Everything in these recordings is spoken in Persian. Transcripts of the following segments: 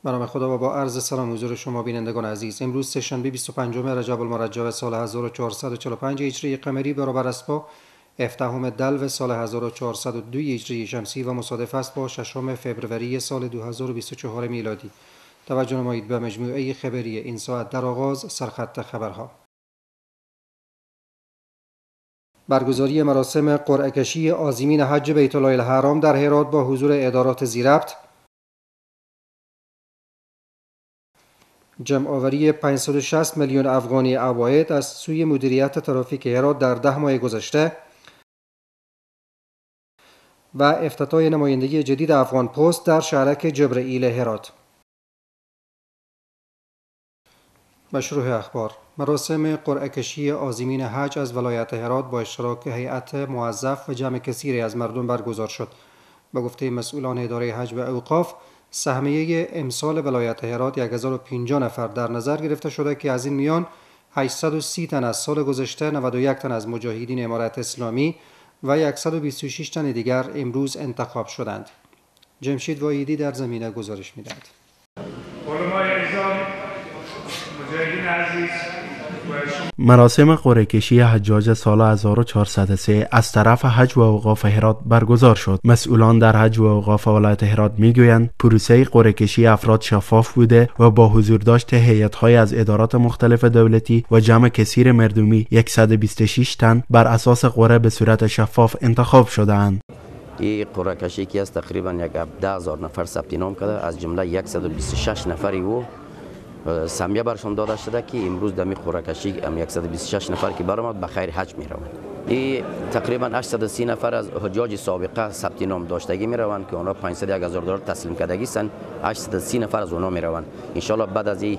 به نام خدا و با عرض سلام حضور شما بینندگان عزیز. امروز سه‌شنبه 25 رجب المرجب سال 1445 هجری قمری برابر است با 17 دلو سال 1402 هجری شمسی و مصادف است با 6 فوریه سال 2024 میلادی. توجه نمایید به مجموعه خبری این ساعت. در آغاز سرخط خبرها: برگزاری مراسم قرعه کشی عازمین حج بیت الله الحرام در هرات با حضور ادارات ذی‌ربط، جمع آوری 560 میلیون افغانی عواید از سوی مدیریت ترافیک هرات در 10 ماه گذشته و افتتاح نمایندگی جدید افغان پست در شهرک جبرائیل هرات. مشروع اخبار: مراسم قرعه کشی عازمین حج از ولایت هرات با اشتراک هیئت موظف و جمع کثیری از مردم برگزار شد. به گفته مسئولان اداره حج و اوقاف، سهمیه امسال ولایت هرات 1050 نفر در نظر گرفته شده که از این میان 830 تن از سال گذشته، 91 تن از مجاهدین امارت اسلامی و 126 تن دیگر امروز انتخاب شدند. جمشید وایدی در زمینه گزارش می‌دهد. مراسم قرعه کشی حجاج سال 1403 از طرف حج و اوقاف هرات برگزار شد. مسئولان در حج و اوقاف ولایت هرات میگویند پروسه قرعه کشی افراد شفاف بوده و با حضور داشت هیئت‌های از ادارات مختلف دولتی و جمع کثیر مردمی 126 تن بر اساس قرعه به صورت شفاف انتخاب شده‌اند. این قرعه کشی که از تقریبا 17000 نفر ثبت نام کرده، از جمله 126 نفری و سهمیه برشان داده شده که امروز در قرعه کشی 126 نفر که برآمد به خیر حج می روند. این تقریبا 830 نفر از حجاج سابقه ثبت نام داشتگی می روند که اونا 501,000 دلار تسلیم کردگی سن. 830 نفر از اونا می روند. ان شاء الله بعد از این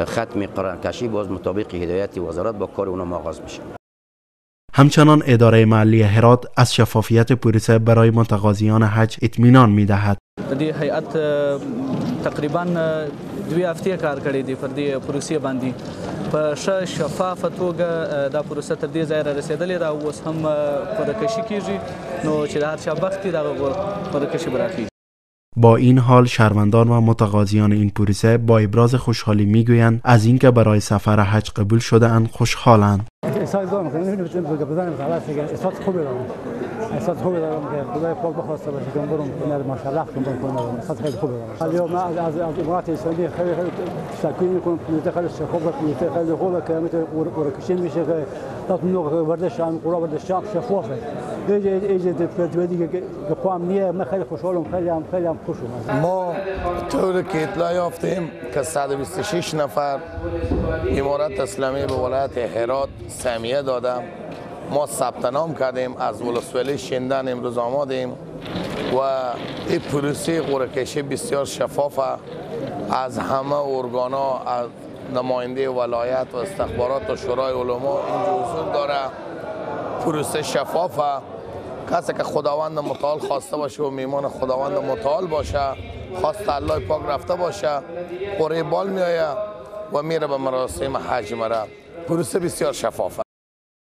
ختم قرعه کشی باز مطابق هدایت وزارت با کار اونا آغاز میشه. همچنان اداره محلی هرات از شفافیت پروسه برای متقاضیان حج اطمینان می‌دهد. دی هیئت تقریبا 2 هفته کار کړی دی پر دې پروسې باندې په ښه شفافه توګه دا پروسه تر دې ځای را رسیدلې ده. اوس هم قرعه کشي کیږي، نو چې د هر چا بخت دا قرعه کشي براتي. با این حال شهروندان و متقاضیان این پروسه با ابراز خوشحالی میگویند از اینکه برای سفر حج قبول شده اند خوشحالند. احساس خوبی دارم که خدای پاک بخواسته باشه که برم کنار ماشاءالله کنم. احساس خیلی خوبی دارم. الان ما از امارات اسلامی خیلی تشکر میکنم. خیلی خیلی خوبه که میتونه قرعه کشی میشه که نوع ورزش هم قرعه ورزش شفافه. ایجاد پرتویدی که قوام نیه. من خیلی خوشحالم، خیلی هم خوشم. ما طوری که اطلاع یافتیم که 126 نفر امارت اسلامی به ولایت هرات سهمیه داده. ما ثبت نام کردیم، از ولسوالی شیندن امروز آمادیم و این پروسه قرعه کشی بسیار شفافه. از همه ارگانا، از نماینده ولایت و استخبارات و شورای علما اینجا حضور داره. پروسه شفافه. کسی که خداوند متعال خواسته باشه و میمان خداوند متعال باشه، خواست الله پاک رفته باشه، قرعه بال میآیه و میره به مراسم حج میره. پروسه بسیار شفافه.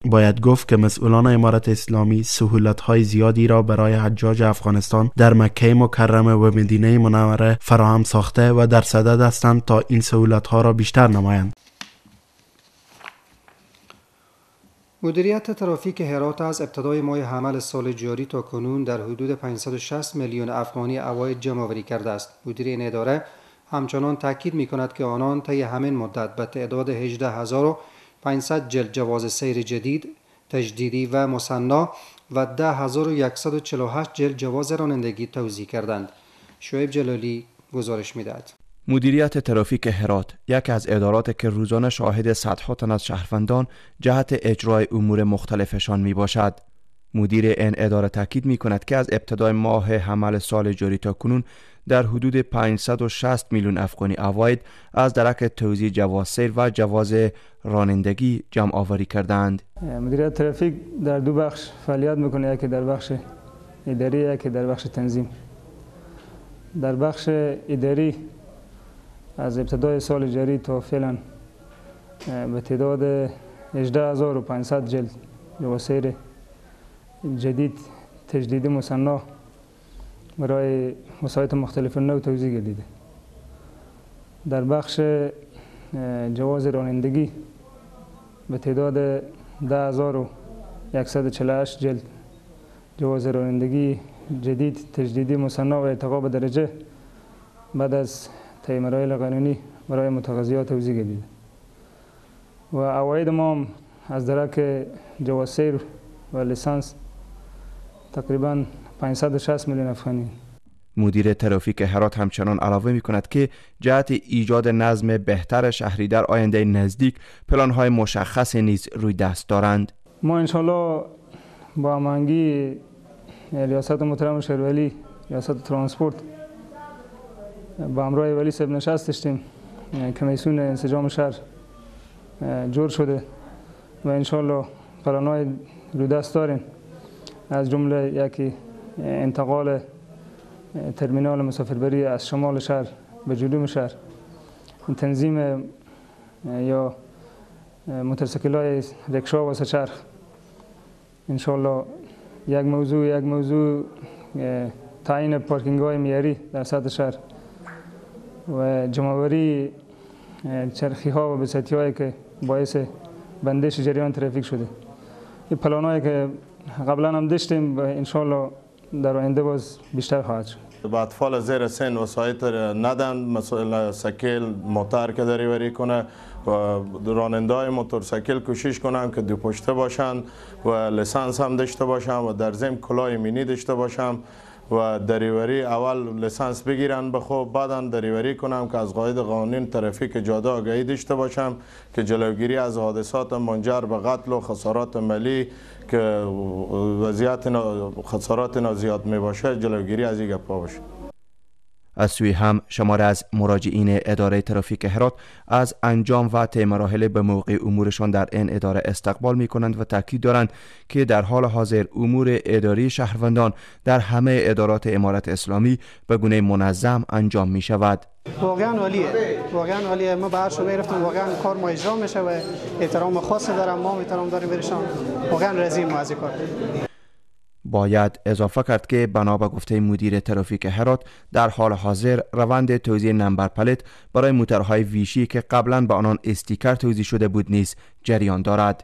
باید گفت که مسئولان امارت اسلامی سهولت‌های زیادی را برای حجاج افغانستان در مکه مکرمه و مدینه منوره فراهم ساخته و در صدد هستند تا این سهولت‌ها را بیشتر نمایند. مدیریت ترافیک هرات از ابتدای ماه حمل سال جاری تا کنون در حدود 560 میلیون افغانی عواید جمع‌آوری کرده است. مدیر این اداره همچنان تاکید می‌کند که آنان طی همین مدت به تعداد 18500 جلد جواز سیر جدید، تجدیدی و مصنع و 10148 جلد جواز رانندگی توزیع کردند. شعیب جلالی گزارش می‌دهد. مدیریت ترافیک هرات یکی از ادارات که روزانه شاهد صدها تن از شهروندان جهت اجرای امور مختلفشان می باشد. مدیر این اداره تاکید می کند که از ابتدای ماه حمل سال جاری تا کنون در حدود 560 میلیون افغانی عواید از درک توزیع جواز سیر و جواز رانندگی جمع آوری کردند. مدیریت ترافیک در دو بخش فعالیت میکنه، یکی در بخش اداری، یکی در بخش تنظیم. در بخش اداری از ابتدای سال جاری تا فعلا به تعداد 18500 جلد جواز سیر جدید، تجدیدی، مصنع برای وسایط مختلف نوع توزیع گردیده. در بخش جواز رانندگی به تعداد 10148 جلد جواز رانندگی جدید تجدیدی مصنف و ارتقا به درجه بعد از طی مراحل قانونی برای متقاضیان توزیع گردیده و عواید ما هم از درک جواز سیر و لیسانس تقریبا 560 میلیون افغانی. مدیر ترافیک هرات همچنان علاوه می کند که جهت ایجاد نظم بهتر شهری در آینده نزدیک پلان‌های مشخص نیز روی دست دارند. ما انشالله با هماهنگی ریاست محترم شهرولی، ریاست ترانسپورت با همراه ولی صاحب نشست داشتیم، کمیسیون انسجام شهر جور شده و انشالله پلان‌های روی دست داریم، از جمله یکی انتقال ترمینال مسافربری از شمال شهر به جنوب شهر، تنظیم یا موتورسیکل‌های رکشا و سه‌چرخ. انشالله یک موضوع تعیین پارکینگ‌های معیاری در سطح شهر و جمع‌آوری چرخی‌ها و بساطی‌هایی که باعث بندش جریان ترافیک شده. این پلان‌هایی که قبلا هم داشتیم و انشالله در آینده باز بیشتر خواهد شد. با اطفال زیر سن وسایط ندن، مثلا سایکل موتور که دریوری کنه و راننده‌های موتورسیکل کوشش کنن که دو پشته باشن و لیسانس هم داشته باشن و در ضمن کلاه مینی داشته باشن و دریوری اول لیسانس بگیرن به خوب، بعدا دریوری کنم که از قواعد قانون ترافیک جاده آگاهی داشته باشم که جلوگیری از حادثات منجر به قتل و خسارات مالی که وضعیت خسارات زیاد می باشه جلوگیری از این گپا باشه. از سوی هم شماره از مراجعین اداره ترافیک هرات از انجام و طی مراحل به موقع امورشان در این اداره استقبال می کنند و تاکید دارند که در حال حاضر امور اداری شهروندان در همه ادارات امارت اسلامی به گونه منظم انجام می شود. واقعا عالیه، ما به هر شبه رفتم، واقعا کار ما اجرا میشه و احترام خاص دارم، ما احترام داریم برشان، واقعا راضیم از این کار. باید اضافه کرد که بنا به گفته مدیر ترافیک هرات در حال حاضر روند توزیع نمبر پلت برای موتورهای ویشی که قبلا به آنان استیکر توزیع شده بود نیز جریان دارد.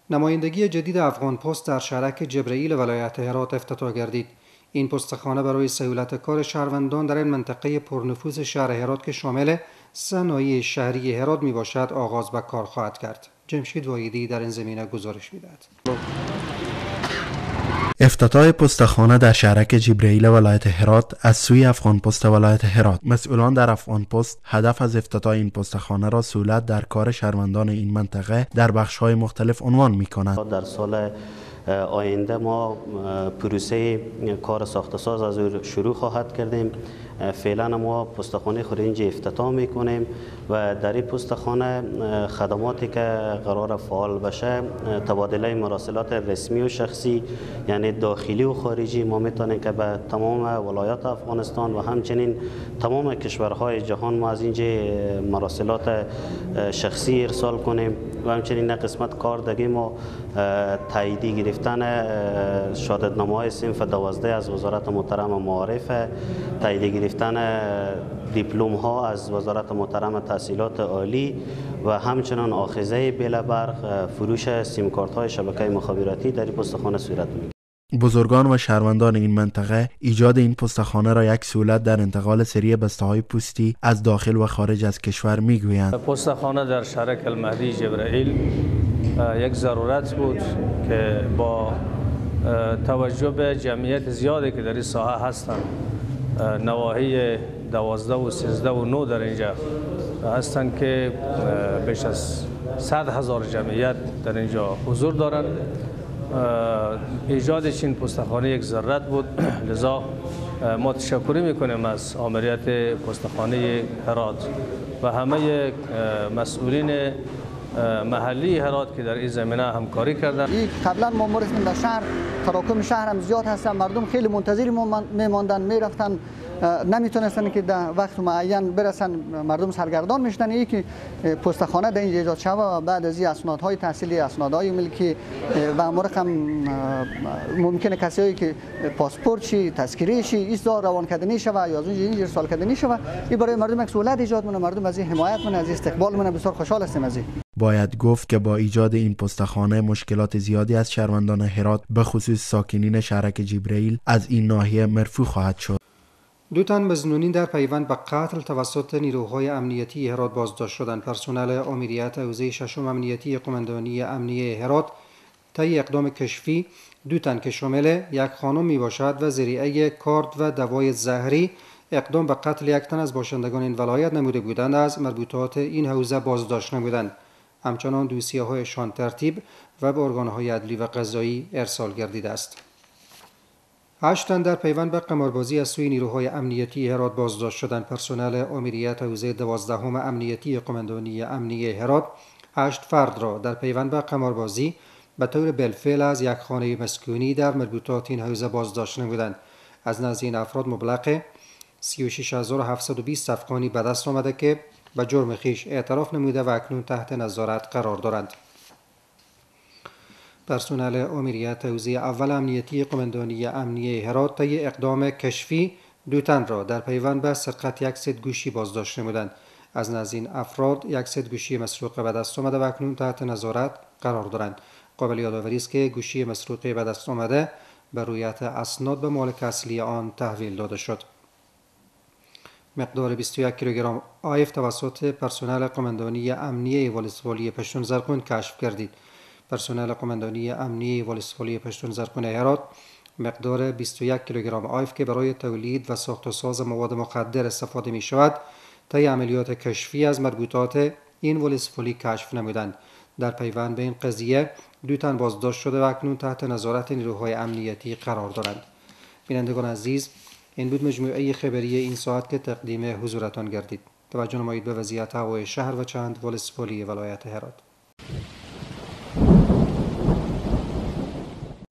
نمایندگی جدید افغان پست در شهرک جبرئیل ولایت هرات افتتاح گردید. این پستخانه برای سهولت کار شهروندان در این منطقه پرنفوذ شهر هرات که شامل صنایع شهری هرات می باشد آغاز به کار خواهد کرد. جمشید وایدی در این زمینه گزارش می‌دهد. افتتاح پستخانه در شهرک جبرئیل ولایت هرات از سوی افغان پست ولایت هرات. مسئولان در افغان پست هدف از افتتاح این پستخانه را سهولت در کار شهروندان این منطقه در بخش‌های مختلف عنوان می‌کنند. در سال آینده ما پروسه کار ساخت‌ساز از او شروع خواهد کردیم. فعلا ما پستخانه خود اینجا افتتاح میکنیم و در این پستخانه خدماتی که قرار فعال بشه تبادله مراسلات رسمی و شخصی یعنی داخلی و خارجی ما میتونیم که به تمام ولایات افغانستان و همچنین تمام کشورهای جهان ما از اینجا مراسلات شخصی ارسال کنیم و همچنین قسمت کاردگی ما تاییدی گرفتن شهادتنامه‌های صنف 12 از وزارت محترم معارف، تاییدی گرفتن دیپلم ها از وزارت محترم تحصیلات عالی و همچنان آخذه بلبرق فروش سیم کارت های شبکه مخابراتی در این پستخانه صورت میگیرد. بزرگان و شهروندان این منطقه ایجاد این پستخانه را یک سهولت در انتقال سری بسته‌های پستی از داخل و خارج از کشور میگویند. پستخانه در شهرک المهدی جبرئیل یک ضرورت بود که با توجه به جمعیت زیادی که در این ساحه هستند، نواحی 12 و 13 و 9 در اینجا هستند که بیش از 100,000 جمعیت در اینجا حضور دارند. ایجاد این پستخانه یک ضرورت بود، لذا ما تشکر میکنیم از آمریت پستخانه هرات و همه مسئولین محلی هرات که در این زمینه همکاری کردن. قبلا ما در شهر تراکم شهر هم زیاد هستن، مردم خیلی منتظر میماندن، میرفتن نمیتونستن که در وقت معین برسن، مردم سرگردان میشدن. یکی پستخانه در اینجا ایجاد شود و بعد از این اسنادهای تحصیلی، اسنادهای ملکی و امور هم ممکنه کسایی که پاسپورت شی، تذکره شی، ایسا روان کردنی شود یا از اونجا اینجا ارسال کردنی شود. این برای مردم یک سهولت ایجاد کنه، مردم از این حمایت کنه، از استقبال منه. بسیار خوشحال هستیم از این. باید گفت که با ایجاد این پستخانه مشکلات زیادی از شهروندان هرات به خصوص ساکنین شهرک جبرائیل از این ناحیه مرفوع خواهد شد. 2 تن مظنونین در پیوند به قتل توسط نیروهای امنیتی هرات بازداشت شدند. پرسنل آمریت حوزه ششم امنیتی قماندانی امنیه هرات طی اقدام کشفی 2 تن که شامل یک خانم می باشد و ذریعه کارد و دوای زهری اقدام به قتل 1 تن از باشندگان این ولایت نموده بودند از مربوطات این حوزه بازداشت نمودند. همچنان دوسیه‌هایشان ترتیب و به ارگان‌های عدلی و قضایی ارسال گردیده است. 8 تن در پیوند به قماربازی از سوی نیروهای امنیتی هرات بازداشت شدند. پرسنل آمریت حوزه 12 امنیتی قماندانی امنیه هرات 8 فرد را در پیوند به قماربازی به طور بالفعل از یک خانه مسکونی در مربوطات این حوزه بازداشت نمودند. از نزد این افراد مبلغ 36720 افغانی به دست آمده که به جرم خویش اعتراف نموده و اکنون تحت نظارت قرار دارند. پرسنل آمریت حوزه اول امنیتی قماندانی امنیه هرات طی اقدام کشفی 2 تن را در پیوند به سرقت 1 ست گوشی بازداشت نمودند. از نزد این افراد 1 ست گوشی مسروقه به دست آمده و اکنون تحت نظارت قرار دارند. قابل یادآوری است که گوشی مسروقه به دست آمده به رویت اسناد به مالک اصلی آن تحویل داده شد. مقدار 21 کیلوگرم آیف توسط پرسنل قماندانی امنیه ولسوالی پشتون زرقون کشف گردید. پرسنل قماندانی امنیه ولسوالی پشتون زرقون هرات مقدار 21 کیلوگرم آیف که برای تولید و ساخت و ساز مواد مخدر استفاده می شود طی عملیات کشفی از مربوطات این ولسوالی کشف نمودند. در پیوند به این قضیه 2 تن بازداشت شده و اکنون تحت نظارت نیروهای امنیتی قرار دارند. بینندگان عزیز، این بود مجموعه خبری این ساعت که تقدیم حضورتان گردید. توجه نمایید به وضعیت هوای شهر و چند ولسوالی ولایت هرات.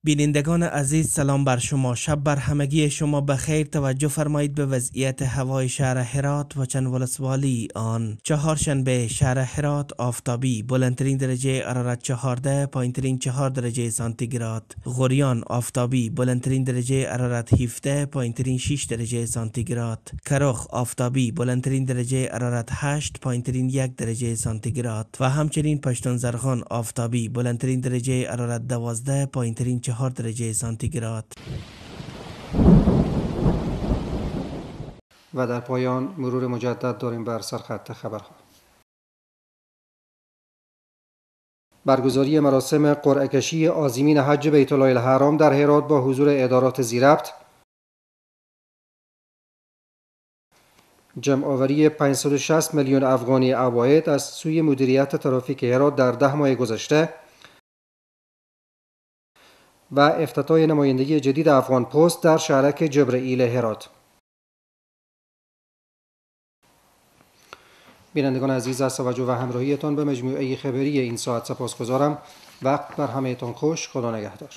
بینندگان عزیز، سلام بر شما. شب بر همگی شما بخیر. توجه فرمایید به وضعیت هوای شهر هرات و چند ولسوالی آن. چهارشنبه شهر هرات آفتابی، بلندترین درجه حرارت 14، پایینترین 4 درجه سانتیگراد. غوریان آفتابی، بلندترین درجه حرارت 17، پایینترین 6 درجه سانتیگراد. کرخ آفتابی، بلندترین درجه حرارت 8، پایینترین 1 درجه سانتیگراد. و همچنین پشتون زرقان آفتابی، بلندترین درجه حرارت 12، پایینترین 4 درجه سانتیگراد. و در پایان مرور مجدد داریم بر سرخط خبرها. برگزاری مراسم قرعه کشی عازمین حج بیت الله الحرام در هرات با حضور ادارات ذی‌ربط. جمع آوری 560 میلیون افغانی عواید از سوی مدیریت ترافیک هرات در 10 ماه گذشته و افتتاح نمایندگی جدید افغان پست در شهرک جبرائیل هرات. بینندگان عزیز، از توجه و همراهیتان به مجموعه خبری این ساعت سپاسگزارم. وقت بر همه‌تان خوش. خدا نگهدار.